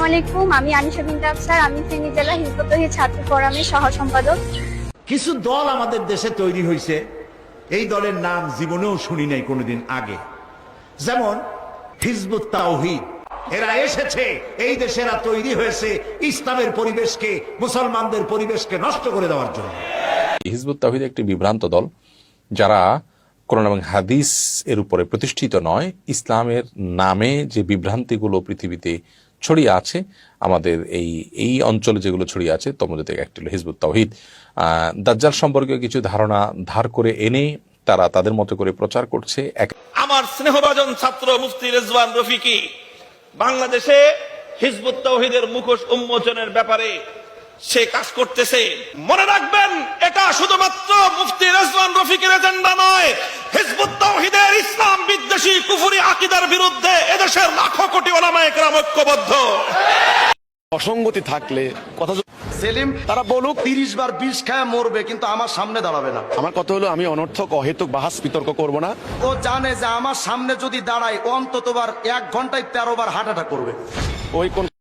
আলাইকুম, আমি আনিশা বিনতে আফসার। আমি ফেনী জেলা হিজবুত তৌহিদ ছাত্র ফোরামের সহ সম্পাদক। কিছু দল আমাদের দেশে তৈরি হয়েছে, এই দলের নাম জীবনেও শুনি নাই কোনোদিন আগে। যেমন হিজবুত তাওহীদ, এরা এসেছে এই দেশে, এরা তৈরি হয়েছে ইসলামের পরিবেশকে, মুসলমানদের পরিবেশকে নষ্ট করে দেওয়ার জন্য। হিজবুত তাওহীদ একটি বিভ্রান্ত দল, যারা কোরআন এবং হাদিস এর উপরে প্রতিষ্ঠিত নয়। ইসলামের নামে যে বিভ্রান্তিগুলো পৃথিবীতে ছড়িয়ে আছে, আমাদের এই অঞ্চলে যেগুলো ছড়িয়ে আছে, তোর মধ্যে থেকে একটি হলো হিজবুত তাওহীদ। দাজ্জাল সম্পর্কে কিছু ধারণা ধার করে এনে তারা তাদের মতো করে প্রচার করছে। আমার স্নেহভাজন ছাত্র মুফতি রেজওয়ান রফিকি বাংলাদেশে হিজবুত তাওহীদের মুখোশ উন্মোচনের ব্যাপারে সে কাজ করতেছে। মনে রাখবেন, এটা শুধুমাত্র মুফতি রেজওয়ান রফিকের এজেন্ডা নয়। হিজবুত তাওহীদের ইসলাম বিদ্বেষী কুফরি আকীদার বিরুদ্ধে এদেশের লাখো কোটি উলামায়ে কেরাম ঐক্যবদ্ধ। অসঙ্গতি থাকলে কথা সেলিম, তারা বলুক 30 বার বিষ খায় মরবে, কিন্তু আমার সামনে দাঁড়াবে না। আমার কথা হলো, আমি অনর্থক অহেতুক বাহাস বিতর্ক করব না। ও জানে যে আমার সামনে যদি দাঁড়ায় অন্ততবার 1 ঘন্টায় 13 বার হার্ট অ্যাটাক করবে। ওই কোন